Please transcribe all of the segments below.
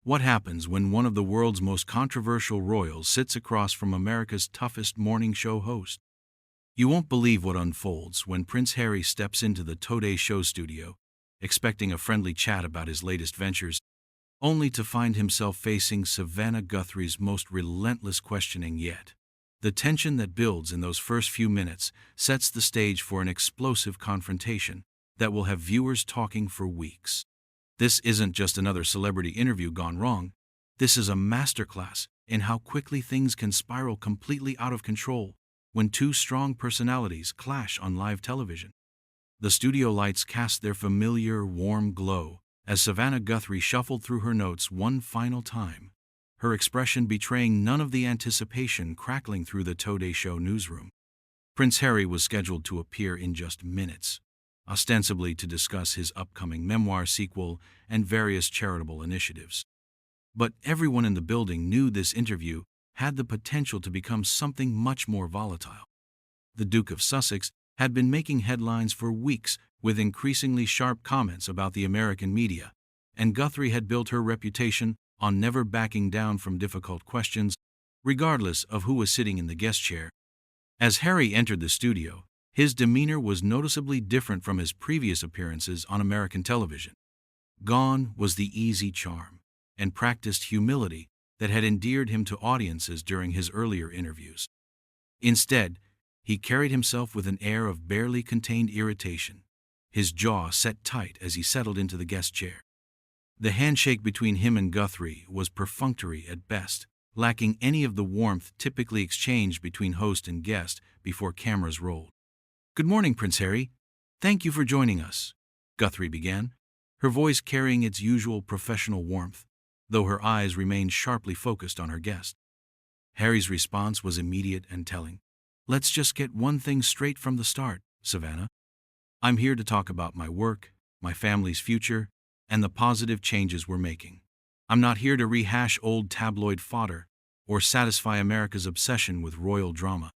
What happens when one of the world's most controversial royals sits across from America's toughest morning show host? You won't believe what unfolds when Prince Harry steps into the Today Show studio, expecting a friendly chat about his latest ventures, only to find himself facing Savannah Guthrie's most relentless questioning yet. The tension that builds in those first few minutes sets the stage for an explosive confrontation that will have viewers talking for weeks. This isn't just another celebrity interview gone wrong. This is a masterclass in how quickly things can spiral completely out of control when two strong personalities clash on live television. The studio lights cast their familiar, warm glow as Savannah Guthrie shuffled through her notes one final time, her expression betraying none of the anticipation crackling through the Today Show newsroom. Prince Harry was scheduled to appear in just minutes, ostensibly to discuss his upcoming memoir sequel and various charitable initiatives. But everyone in the building knew this interview had the potential to become something much more volatile. The Duke of Sussex had been making headlines for weeks with increasingly sharp comments about the American media, and Guthrie had built her reputation on never backing down from difficult questions, regardless of who was sitting in the guest chair. As Harry entered the studio, his demeanor was noticeably different from his previous appearances on American television. Gone was the easy charm and practiced humility that had endeared him to audiences during his earlier interviews. Instead, he carried himself with an air of barely contained irritation, his jaw set tight as he settled into the guest chair. The handshake between him and Guthrie was perfunctory at best, lacking any of the warmth typically exchanged between host and guest before cameras rolled. "Good morning, Prince Harry. Thank you for joining us," Guthrie began, her voice carrying its usual professional warmth, though her eyes remained sharply focused on her guest. Harry's response was immediate and telling. "Let's just get one thing straight from the start, Savannah. I'm here to talk about my work, my family's future, and the positive changes we're making. I'm not here to rehash old tabloid fodder or satisfy America's obsession with royal drama."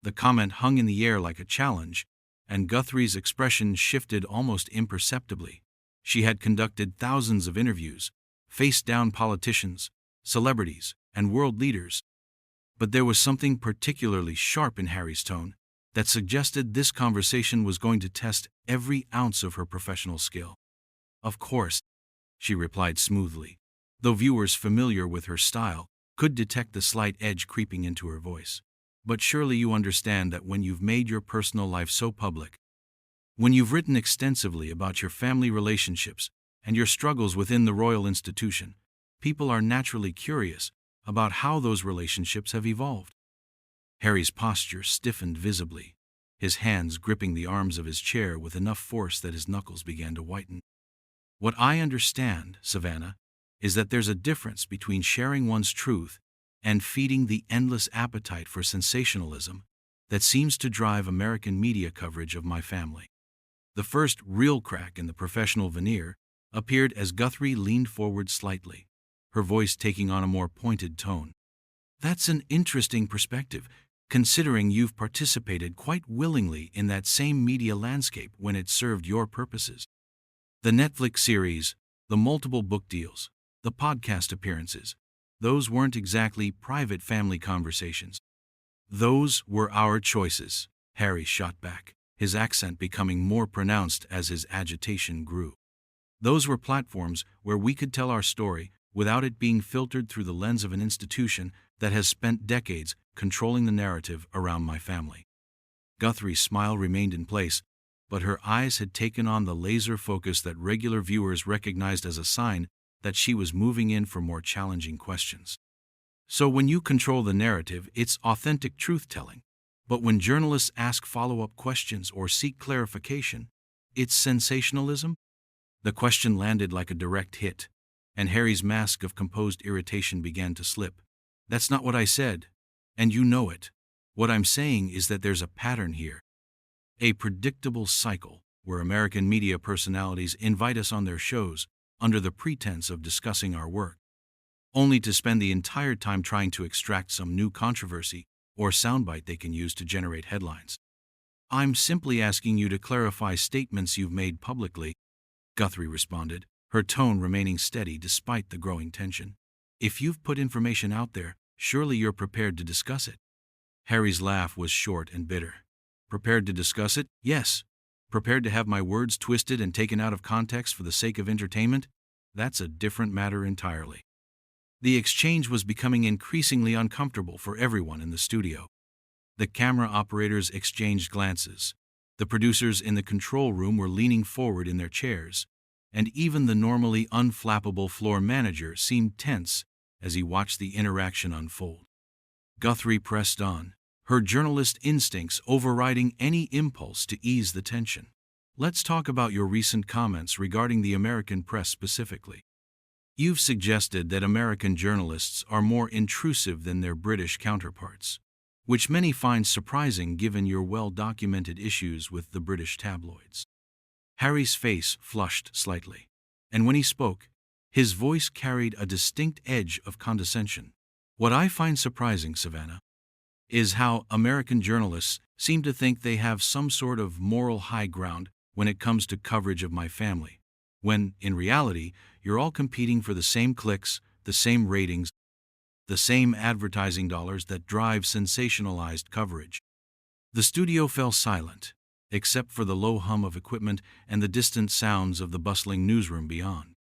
The comment hung in the air like a challenge, and Guthrie's expression shifted almost imperceptibly. She had conducted thousands of interviews, faced down politicians, celebrities, and world leaders. But there was something particularly sharp in Harry's tone that suggested this conversation was going to test every ounce of her professional skill. "Of course," she replied smoothly, though viewers familiar with her style could detect the slight edge creeping into her voice. "But surely you understand that when you've made your personal life so public, when you've written extensively about your family relationships and your struggles within the royal institution, people are naturally curious about how those relationships have evolved." Harry's posture stiffened visibly, his hands gripping the arms of his chair with enough force that his knuckles began to whiten. "What I understand, Savannah, is that there's a difference between sharing one's truth and feeding the endless appetite for sensationalism that seems to drive American media coverage of my family." The first real crack in the professional veneer appeared as Guthrie leaned forward slightly, her voice taking on a more pointed tone. "That's an interesting perspective, considering you've participated quite willingly in that same media landscape when it served your purposes. The Netflix series, the multiple book deals, the podcast appearances, those weren't exactly private family conversations. Those were our choices," Harry shot back, his accent becoming more pronounced as his agitation grew. "Those were platforms where we could tell our story without it being filtered through the lens of an institution that has spent decades controlling the narrative around my family." Guthrie's smile remained in place, but her eyes had taken on the laser focus that regular viewers recognized as a sign that she was moving in for more challenging questions. "So when you control the narrative, it's authentic truth-telling. But when journalists ask follow-up questions or seek clarification, it's sensationalism?" The question landed like a direct hit, and Harry's mask of composed irritation began to slip. "That's not what I said, and you know it. What I'm saying is that there's a pattern here. A predictable cycle where American media personalities invite us on their shows under the pretense of discussing our work, only to spend the entire time trying to extract some new controversy or soundbite they can use to generate headlines. I'm simply asking you to clarify statements you've made publicly," Guthrie responded, her tone remaining steady despite the growing tension. "If you've put information out there, surely you're prepared to discuss it." Harry's laugh was short and bitter. "Prepared to discuss it? Yes. Prepared to have my words twisted and taken out of context for the sake of entertainment? That's a different matter entirely." The exchange was becoming increasingly uncomfortable for everyone in the studio. The camera operators exchanged glances. The producers in the control room were leaning forward in their chairs, and even the normally unflappable floor manager seemed tense as he watched the interaction unfold. Guthrie pressed on, her journalist instincts overriding any impulse to ease the tension. "Let's talk about your recent comments regarding the American press specifically. You've suggested that American journalists are more intrusive than their British counterparts, which many find surprising given your well-documented issues with the British tabloids." Harry's face flushed slightly, and when he spoke, his voice carried a distinct edge of condescension. "What I find surprising, Savannah, is how American journalists seem to think they have some sort of moral high ground when it comes to coverage of my family, when, in reality, you're all competing for the same clicks, the same ratings, the same advertising dollars that drive sensationalized coverage." The studio fell silent, except for the low hum of equipment and the distant sounds of the bustling newsroom beyond.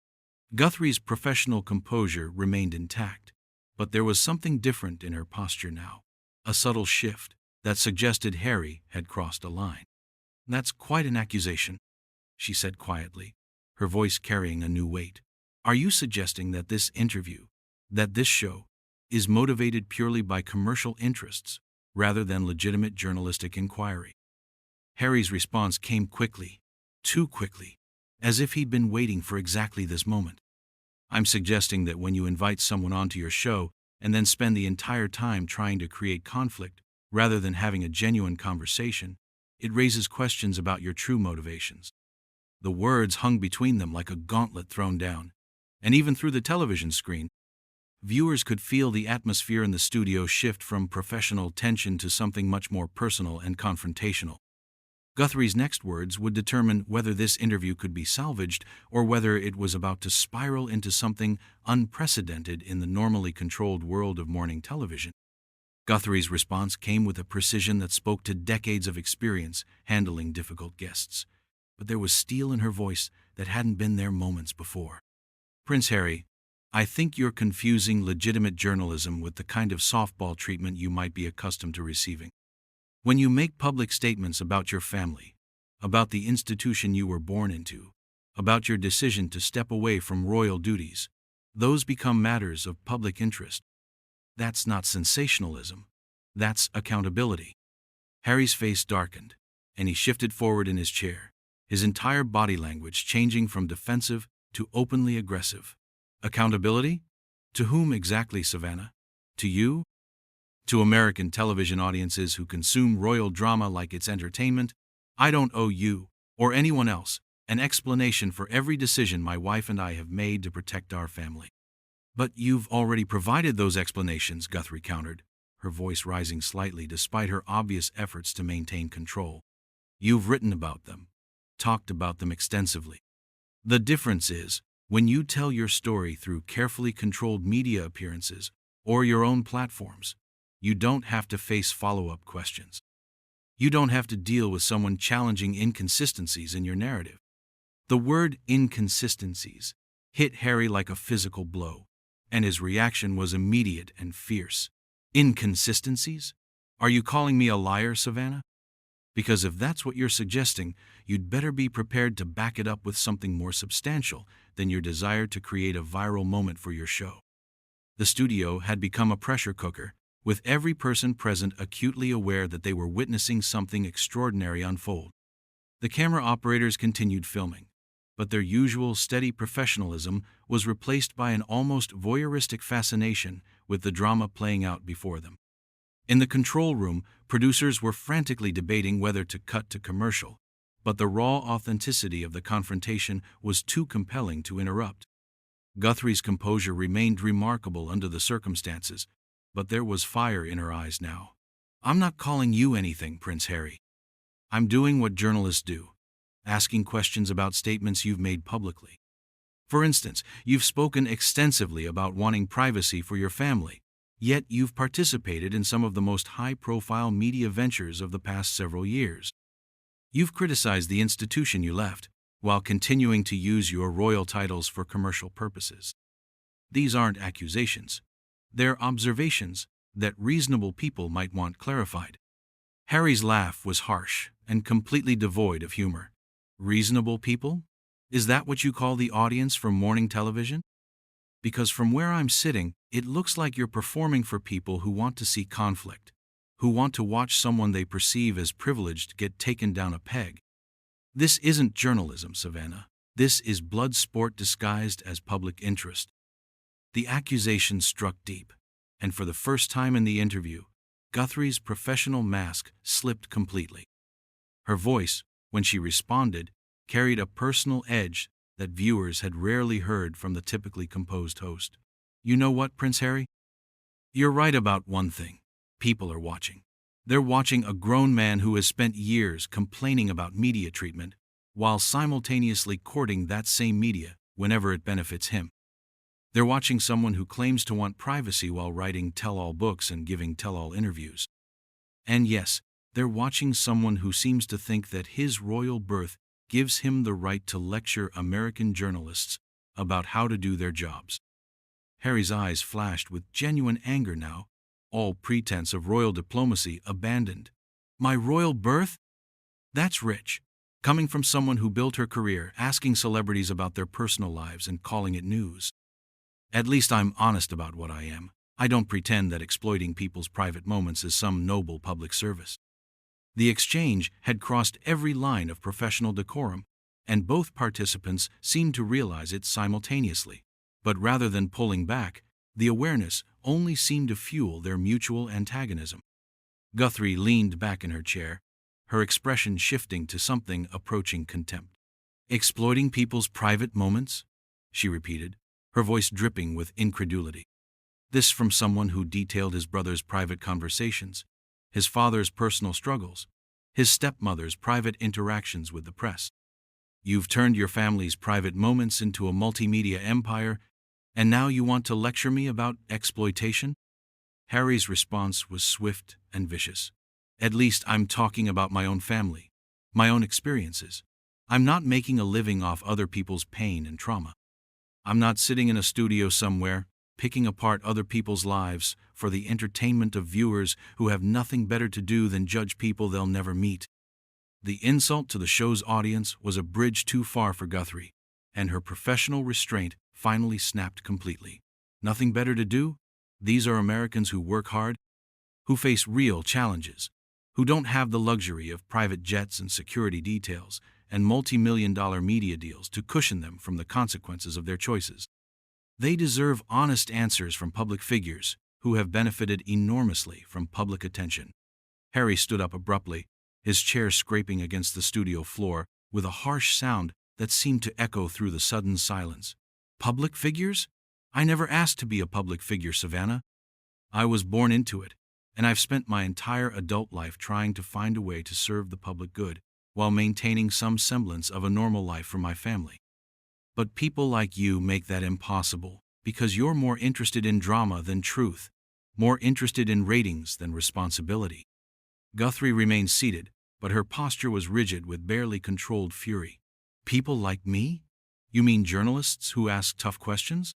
Guthrie's professional composure remained intact, but there was something different in her posture now, a subtle shift that suggested Harry had crossed a line. "That's quite an accusation," she said quietly, her voice carrying a new weight. "Are you suggesting that this interview, that this show, is motivated purely by commercial interests rather than legitimate journalistic inquiry?" Harry's response came quickly, too quickly, as if he'd been waiting for exactly this moment. "I'm suggesting that when you invite someone onto your show and then spend the entire time trying to create conflict rather than having a genuine conversation, it raises questions about your true motivations." The words hung between them like a gauntlet thrown down, and even through the television screen, viewers could feel the atmosphere in the studio shift from professional tension to something much more personal and confrontational. Guthrie's next words would determine whether this interview could be salvaged or whether it was about to spiral into something unprecedented in the normally controlled world of morning television. Guthrie's response came with a precision that spoke to decades of experience handling difficult guests, but there was steel in her voice that hadn't been there moments before. "Prince Harry, I think you're confusing legitimate journalism with the kind of softball treatment you might be accustomed to receiving. When you make public statements about your family, about the institution you were born into, about your decision to step away from royal duties, those become matters of public interest. That's not sensationalism. That's accountability." Harry's face darkened, and he shifted forward in his chair, his entire body language changing from defensive to openly aggressive. "Accountability? To whom exactly, Savannah? To you? To American television audiences who consume royal drama like it's entertainment? I don't owe you, or anyone else, an explanation for every decision my wife and I have made to protect our family." "But you've already provided those explanations," Guthrie countered, her voice rising slightly despite her obvious efforts to maintain control. "You've written about them, talked about them extensively. The difference is, when you tell your story through carefully controlled media appearances or your own platforms, you don't have to face follow-up questions. You don't have to deal with someone challenging inconsistencies in your narrative." The word inconsistencies hit Harry like a physical blow, and his reaction was immediate and fierce. "Inconsistencies? Are you calling me a liar, Savannah? Because if that's what you're suggesting, you'd better be prepared to back it up with something more substantial than your desire to create a viral moment for your show." The studio had become a pressure cooker, with every person present acutely aware that they were witnessing something extraordinary unfold. The camera operators continued filming, but their usual steady professionalism was replaced by an almost voyeuristic fascination with the drama playing out before them. In the control room, producers were frantically debating whether to cut to commercial, but the raw authenticity of the confrontation was too compelling to interrupt. Guthrie's composure remained remarkable under the circumstances, but there was fire in her eyes now. "I'm not calling you anything, Prince Harry. I'm doing what journalists do, asking questions about statements you've made publicly. For instance, you've spoken extensively about wanting privacy for your family, yet you've participated in some of the most high-profile media ventures of the past several years. You've criticized the institution you left, while continuing to use your royal titles for commercial purposes. These aren't accusations. They're observations that reasonable people might want clarified. Harry's laugh was harsh and completely devoid of humor. Reasonable people? Is that what you call the audience for morning television? Because from where I'm sitting, it looks like you're performing for people who want to see conflict, who want to watch someone they perceive as privileged get taken down a peg. This isn't journalism, Savannah. This is blood sport disguised as public interest. The accusation struck deep, and for the first time in the interview, Guthrie's professional mask slipped completely. Her voice, when she responded, carried a personal edge that viewers had rarely heard from the typically composed host. You know what, Prince Harry? You're right about one thing. People are watching. They're watching a grown man who has spent years complaining about media treatment, while simultaneously courting that same media whenever it benefits him. They're watching someone who claims to want privacy while writing tell-all books and giving tell-all interviews. And yes, they're watching someone who seems to think that his royal birth gives him the right to lecture American journalists about how to do their jobs. Harry's eyes flashed with genuine anger now, all pretense of royal diplomacy abandoned. My royal birth? That's rich. Coming from someone who built her career asking celebrities about their personal lives and calling it news. At least I'm honest about what I am. I don't pretend that exploiting people's private moments is some noble public service. The exchange had crossed every line of professional decorum, and both participants seemed to realize it simultaneously. But rather than pulling back, the awareness only seemed to fuel their mutual antagonism. Guthrie leaned back in her chair, her expression shifting to something approaching contempt. Exploiting people's private moments? She repeated, her voice dripping with incredulity. This from someone who detailed his brother's private conversations, his father's personal struggles, his stepmother's private interactions with the press. You've turned your family's private moments into a multimedia empire, and now you want to lecture me about exploitation? Harry's response was swift and vicious. At least I'm talking about my own family, my own experiences. I'm not making a living off other people's pain and trauma. I'm not sitting in a studio somewhere, picking apart other people's lives for the entertainment of viewers who have nothing better to do than judge people they'll never meet. The insult to the show's audience was a bridge too far for Guthrie, and her professional restraint finally snapped completely. Nothing better to do? These are Americans who work hard, who face real challenges, who don't have the luxury of private jets and security details and multi-million-dollar media deals to cushion them from the consequences of their choices. They deserve honest answers from public figures who have benefited enormously from public attention. Harry stood up abruptly, his chair scraping against the studio floor with a harsh sound that seemed to echo through the sudden silence. Public figures? I never asked to be a public figure, Savannah. I was born into it, and I've spent my entire adult life trying to find a way to serve the public good while maintaining some semblance of a normal life for my family. But people like you make that impossible because you're more interested in drama than truth, more interested in ratings than responsibility. Guthrie remained seated, but her posture was rigid with barely controlled fury. People like me? You mean journalists who ask tough questions?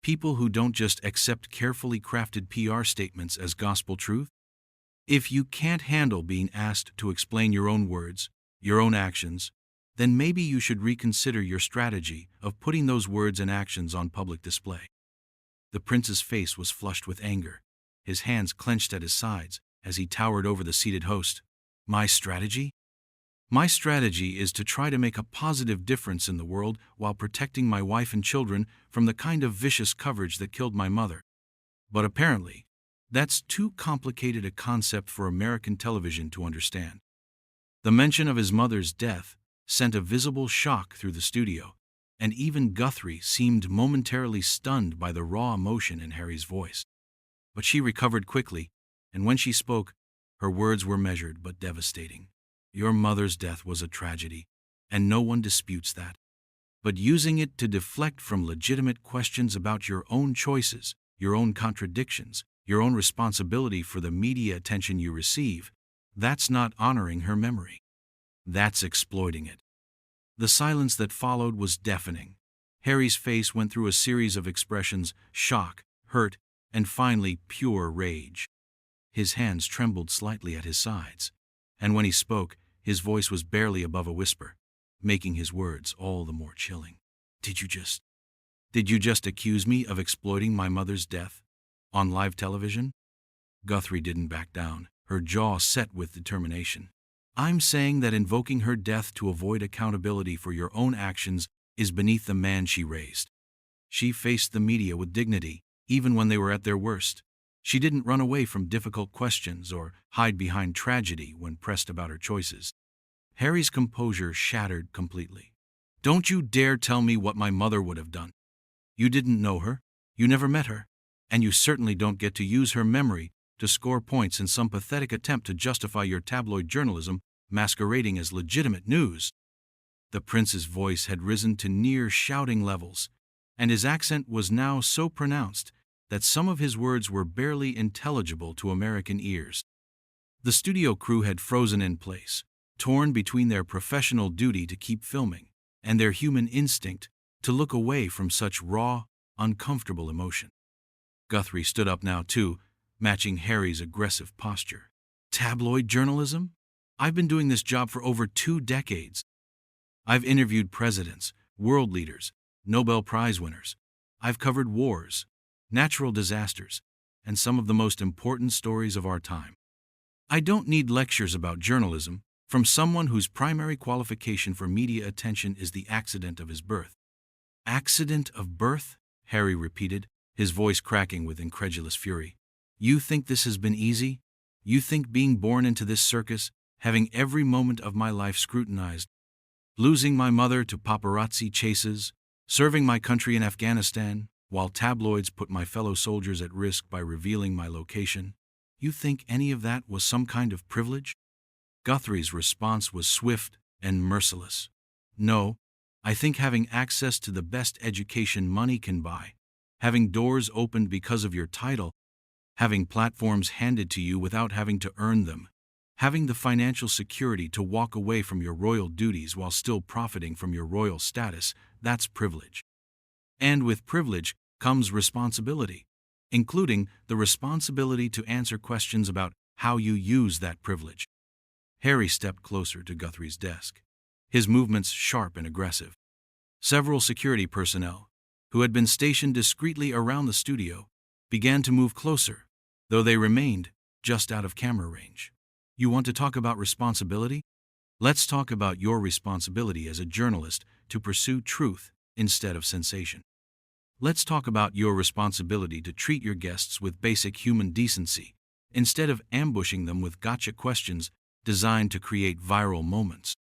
People who don't just accept carefully crafted PR statements as gospel truth? If you can't handle being asked to explain your own words, your own actions, then maybe you should reconsider your strategy of putting those words and actions on public display. The prince's face was flushed with anger, his hands clenched at his sides as he towered over the seated host. My strategy? My strategy is to try to make a positive difference in the world while protecting my wife and children from the kind of vicious coverage that killed my mother. But apparently, that's too complicated a concept for American television to understand. The mention of his mother's death sent a visible shock through the studio, and even Guthrie seemed momentarily stunned by the raw emotion in Harry's voice. But she recovered quickly, and when she spoke, her words were measured but devastating. Your mother's death was a tragedy, and no one disputes that. but using it to deflect from legitimate questions about your own choices, your own contradictions, your own responsibility for the media attention you receive, that's not honoring her memory. That's exploiting it. The silence that followed was deafening. Harry's face went through a series of expressions: shock, hurt, and finally pure rage. His hands trembled slightly at his sides, and when he spoke, his voice was barely above a whisper, making his words all the more chilling. Did you just accuse me of exploiting my mother's death? On live television? Guthrie didn't back down, her jaw set with determination. I'm saying that invoking her death to avoid accountability for your own actions is beneath the man she raised. She faced the media with dignity, even when they were at their worst. She didn't run away from difficult questions or hide behind tragedy when pressed about her choices. Harry's composure shattered completely. Don't you dare tell me what my mother would have done. You didn't know her, you never met her, and you certainly don't get to use her memory to score points in some pathetic attempt to justify your tabloid journalism masquerading as legitimate news. The prince's voice had risen to near shouting levels, and his accent was now so pronounced that some of his words were barely intelligible to American ears. The studio crew had frozen in place, torn between their professional duty to keep filming and their human instinct to look away from such raw, uncomfortable emotion. Guthrie stood up now too, matching Harry's aggressive posture. Tabloid journalism? I've been doing this job for over 2 decades. I've interviewed presidents, world leaders, Nobel Prize winners. I've covered wars, natural disasters, and some of the most important stories of our time. I don't need lectures about journalism from someone whose primary qualification for media attention is the accident of his birth. Accident of birth? Harry repeated, his voice cracking with incredulous fury. You think this has been easy? You think being born into this circus, having every moment of my life scrutinized, losing my mother to paparazzi chases, serving my country in Afghanistan, while tabloids put my fellow soldiers at risk by revealing my location, you think any of that was some kind of privilege? Guthrie's response was swift and merciless. No, I think having access to the best education money can buy, having doors opened because of your title, having platforms handed to you without having to earn them, having the financial security to walk away from your royal duties while still profiting from your royal status, that's privilege. And with privilege comes responsibility, including the responsibility to answer questions about how you use that privilege. Harry stepped closer to Guthrie's desk, his movements sharp and aggressive. Several security personnel, who had been stationed discreetly around the studio, began to move closer, though they remained just out of camera range. You want to talk about responsibility? Let's talk about your responsibility as a journalist to pursue truth instead of sensation. Let's talk about your responsibility to treat your guests with basic human decency instead of ambushing them with gotcha questions designed to create viral moments.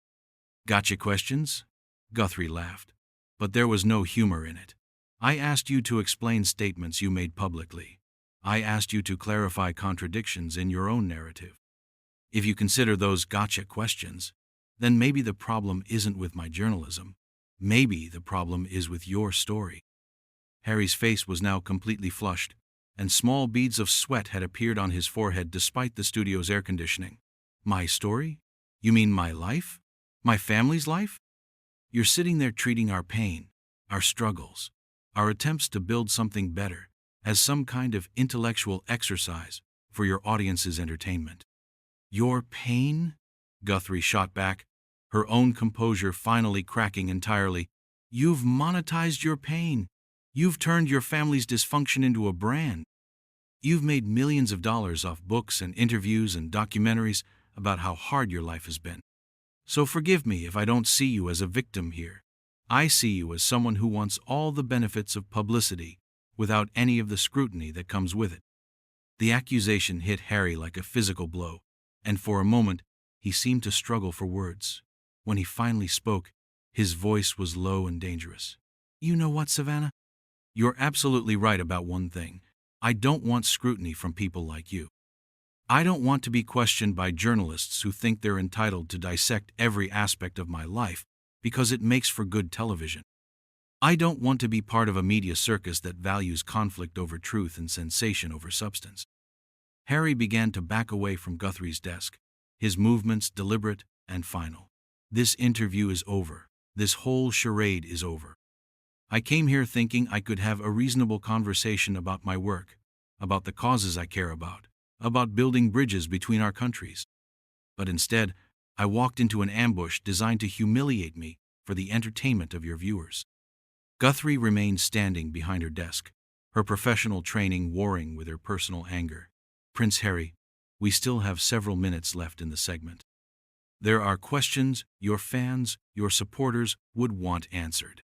Gotcha questions? Guthrie laughed, but there was no humor in it. I asked you to explain statements you made publicly. I asked you to clarify contradictions in your own narrative. If you consider those gotcha questions, then maybe the problem isn't with my journalism. Maybe the problem is with your story. Harry's face was now completely flushed, and small beads of sweat had appeared on his forehead despite the studio's air conditioning. My story? You mean my life? My family's life? You're sitting there treating our pain, our struggles, our attempts to build something better as some kind of intellectual exercise for your audience's entertainment. Your pain? Guthrie shot back, her own composure finally cracking entirely. You've monetized your pain. You've turned your family's dysfunction into a brand. You've made millions of dollars off books and interviews and documentaries about how hard your life has been. So forgive me if I don't see you as a victim here. I see you as someone who wants all the benefits of publicity without any of the scrutiny that comes with it. The accusation hit Harry like a physical blow, and for a moment he seemed to struggle for words. When he finally spoke, his voice was low and dangerous. You know what, Savannah? You're absolutely right about one thing. I don't want scrutiny from people like you. I don't want to be questioned by journalists who think they're entitled to dissect every aspect of my life because it makes for good television. I don't want to be part of a media circus that values conflict over truth and sensation over substance. Harry began to back away from Guthrie's desk, his movements deliberate and final. This interview is over. This whole charade is over. I came here thinking I could have a reasonable conversation about my work, about the causes I care about building bridges between our countries. But instead, I walked into an ambush designed to humiliate me for the entertainment of your viewers. Guthrie remained standing behind her desk, her professional training warring with her personal anger. Prince Harry, we still have several minutes left in the segment. There are questions your fans, your supporters would want answered.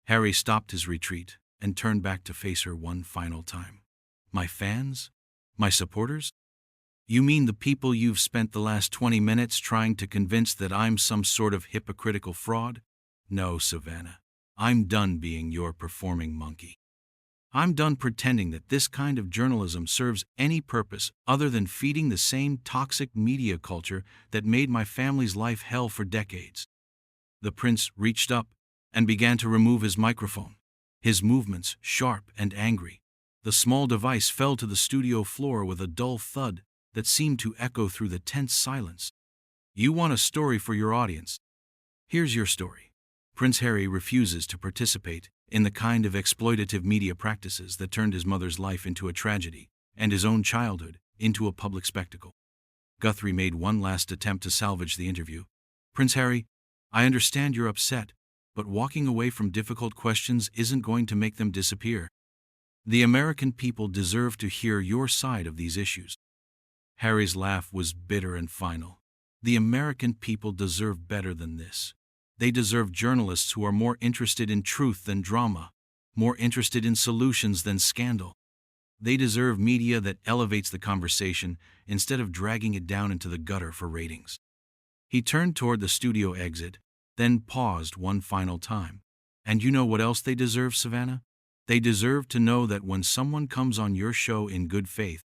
Harry stopped his retreat and turned back to face her one final time. My fans? My supporters? You mean the people you've spent the last 20 minutes trying to convince that I'm some sort of hypocritical fraud? No, Savannah. I'm done being your performing monkey. I'm done pretending that this kind of journalism serves any purpose other than feeding the same toxic media culture that made my family's life hell for decades. The prince reached up and began to remove his microphone, his movements sharp and angry. The small device fell to the studio floor with a dull thud that seemed to echo through the tense silence. You want a story for your audience? Here's your story. Prince Harry refuses to participate in the kind of exploitative media practices that turned his mother's life into a tragedy and his own childhood into a public spectacle. Guthrie made one last attempt to salvage the interview. Prince Harry, I understand you're upset, but walking away from difficult questions isn't going to make them disappear. The American people deserve to hear your side of these issues. Harry's laugh was bitter and final. The American people deserve better than this. They deserve journalists who are more interested in truth than drama, more interested in solutions than scandal. They deserve media that elevates the conversation instead of dragging it down into the gutter for ratings. He turned toward the studio exit, then paused one final time. And you know what else they deserve, Savannah? They deserve to know that when someone comes on your show in good faith,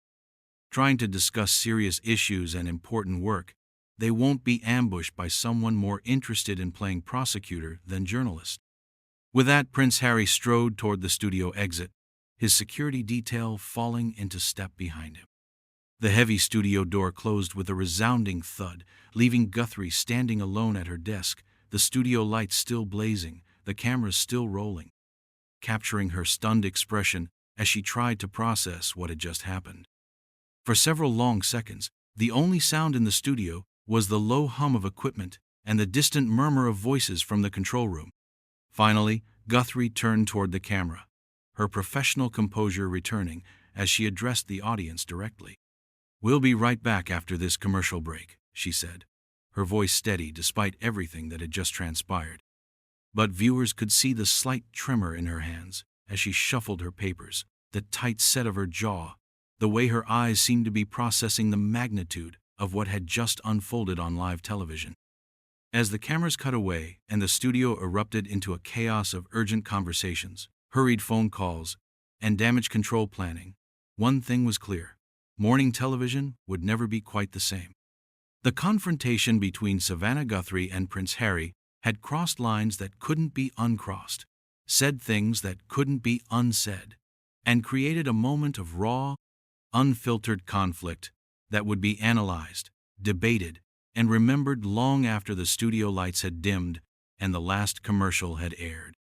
trying to discuss serious issues and important work, they won't be ambushed by someone more interested in playing prosecutor than journalist. With that, Prince Harry strode toward the studio exit, his security detail falling into step behind him. The heavy studio door closed with a resounding thud, leaving Guthrie standing alone at her desk, the studio lights still blazing, the cameras still rolling, capturing her stunned expression as she tried to process what had just happened. For several long seconds, the only sound in the studio was the low hum of equipment and the distant murmur of voices from the control room. Finally, Guthrie turned toward the camera, her professional composure returning as she addressed the audience directly. We'll be right back after this commercial break, she said, her voice steady despite everything that had just transpired. But viewers could see the slight tremor in her hands as she shuffled her papers, the tight set of her jaw, the way her eyes seemed to be processing the magnitude of what had just unfolded on live television. As the cameras cut away and the studio erupted into a chaos of urgent conversations, hurried phone calls, and damage control planning, one thing was clear: morning television would never be quite the same. The confrontation between Savannah Guthrie and Prince Harry had crossed lines that couldn't be uncrossed, said things that couldn't be unsaid, and created a moment of raw, unfiltered conflict that would be analyzed, debated, and remembered long after the studio lights had dimmed and the last commercial had aired.